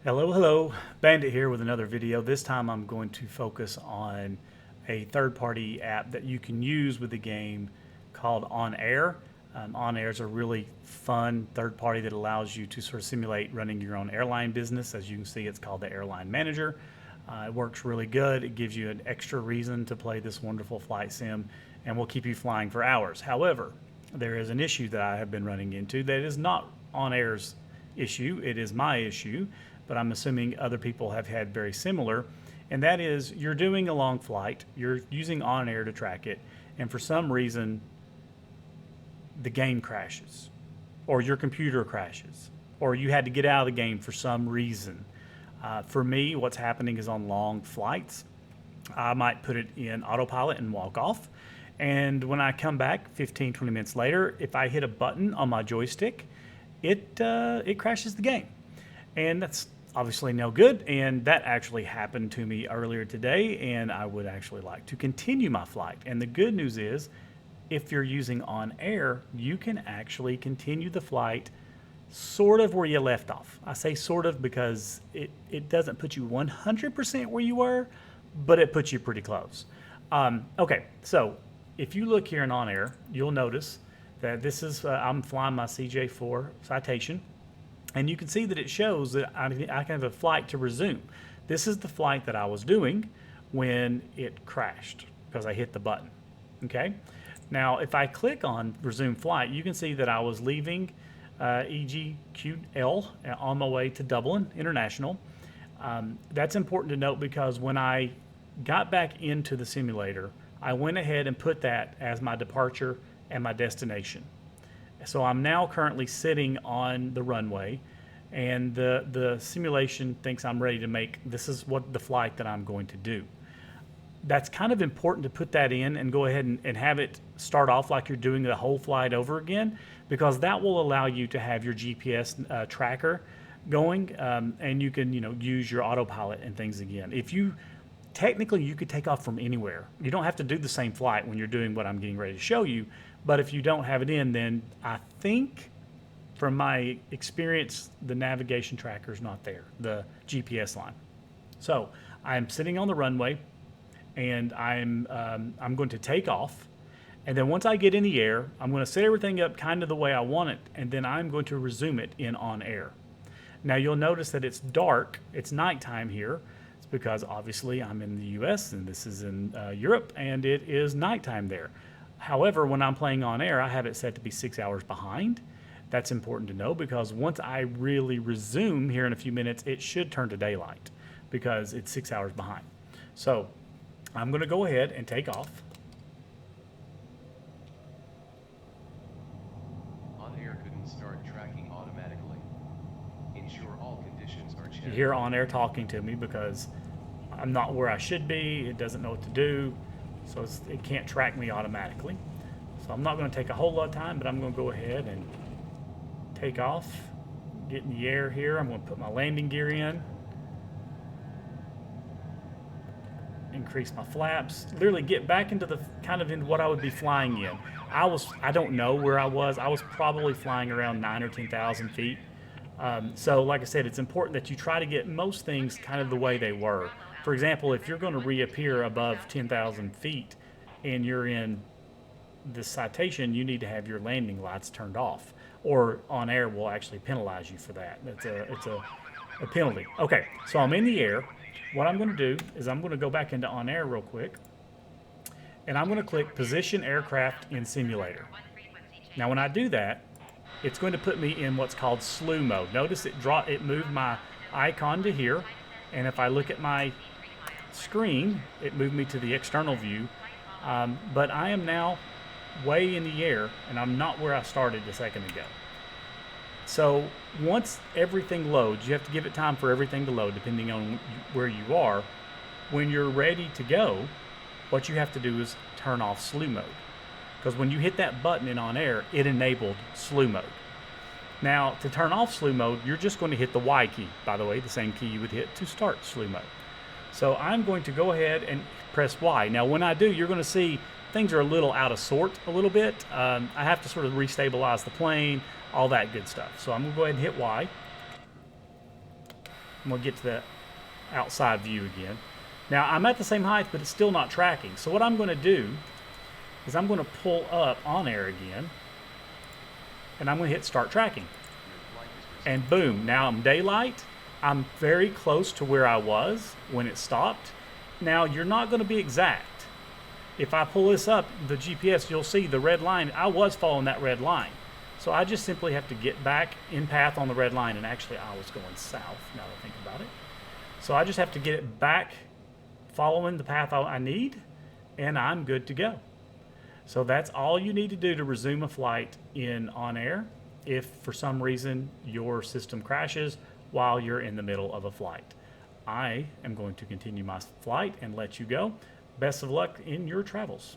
Hello, Bandit here with another video. This time I'm going to focus on a third-party app that you can use with the game called OnAir. OnAir is a really fun third party that allows you to sort of simulate running your own airline business. As you can see, it's called the Airline Manager. It works really good. It gives you an extra reason to play this wonderful flight sim and will keep you flying for hours. However, there is an issue that I have been running into that is not OnAir's issue, it is my issue, but I'm assuming other people have had very similar, and that is you're doing a long flight, you're using OnAir to track it, and for some reason the game crashes, or your computer crashes, or you had to get out of the game for some reason. For me, what's happening is on long flights, I might put it in autopilot and walk off, and when I come back 15-20 minutes later, if I hit a button on my joystick, it crashes the game. And that's obviously no good, and that actually happened to me earlier today, and I would actually like to continue my flight. And the good news is, if you're using OnAir, you can actually continue the flight sort of where you left off. I say sort of because it doesn't put you 100% where you were, but it puts you pretty close. Okay, so if you look here in OnAir, you'll notice that this is, I'm flying my CJ4 Citation, and you can see that it shows that I can have a flight to resume. This is the flight that I was doing when it crashed because I hit the button, okay? Now, if I click on resume flight, you can see that I was leaving EGQL on my way to Dublin International. That's important to note because when I got back into the simulator, I went ahead and put that as my departure and my destination. So I'm now currently sitting on the runway, and the simulation thinks I'm ready to make, this is what the flight that I'm going to do. That's kind of important to put that in and go ahead and have it start off like you're doing the whole flight over again, because that will allow you to have your GPS tracker going, and you can use your autopilot and things again. If you technically, you could take off from anywhere. You don't have to do the same flight when you're doing what I'm getting ready to show you, but if you don't have it in, then I think, from my experience, the navigation tracker is not there, the GPS line. So I'm sitting on the runway, and I'm going to take off, and then once I get in the air, I'm going to set everything up kind of the way I want it, and then I'm going to resume it in OnAir. Now you'll notice that it's dark, it's nighttime here. It's because obviously I'm in the US and this is in Europe, and it is nighttime there. However, when I'm playing OnAir, I have it set to be 6 hours behind. That's important to know because once I really resume here in a few minutes, it should turn to daylight because it's 6 hours behind. So I'm going to go ahead and take off. OnAir couldn't start tracking automatically. Ensure all conditions are checked. You hear OnAir talking to me because I'm not where I should be. It doesn't know what to do, so it can't track me automatically. So I'm not going to take a whole lot of time, but I'm going to go ahead and take off, get in the air here. I'm going to put my landing gear in, increase my flaps, literally get back into the kind of into what I would be flying in. I don't know where I was. I was probably flying around 9,000 or 10,000 feet. So like I said, it's important that you try to get most things kind of the way they were. For example, if you're going to reappear above 10,000 feet and you're in this Citation, you need to have your landing lights turned off, or OnAir will actually penalize you for that. It's a penalty. Okay, so I'm in the air. What I'm going to do is I'm going to go back into OnAir real quick, and I'm going to click Position Aircraft in Simulator. Now when I do that, it's going to put me in what's called slew mode. Notice it moved my icon to here, and if I look at my screen, it moved me to the external view, but I am now way in the air, and I'm not where I started a second ago. So once everything loads, you have to give it time for everything to load depending on where you are. When you're ready to go, what you have to do is turn off slew mode, because when you hit that button in OnAir, it enabled slew mode. Now to turn off slew mode, you're just going to hit the Y key, by the way, the same key you would hit to start slew mode. So I'm going to go ahead and press Y. Now when I do, you're going to see things are a little out of sort a little bit. I have to sort of restabilize the plane, all that good stuff. So I'm going to go ahead and hit Y. And we'll get to the outside view again. Now I'm at the same height, but it's still not tracking. So what I'm going to do is I'm going to pull up OnAir again, and I'm going to hit start tracking. And boom, now I'm daylight. I'm very close to where I was when it stopped. Now you're not going to be exact. If I pull this up, the GPS, you'll see the red line. I was following that red line. So I just simply have to get back in path on the red line, and actually I was going south now that I think about it. So I just have to get it back following the path I need, and I'm good to go. So that's all you need to do to resume a flight in OnAir if for some reason your system crashes while you're in the middle of a flight. I am going to continue my flight and let you go. Best of luck in your travels.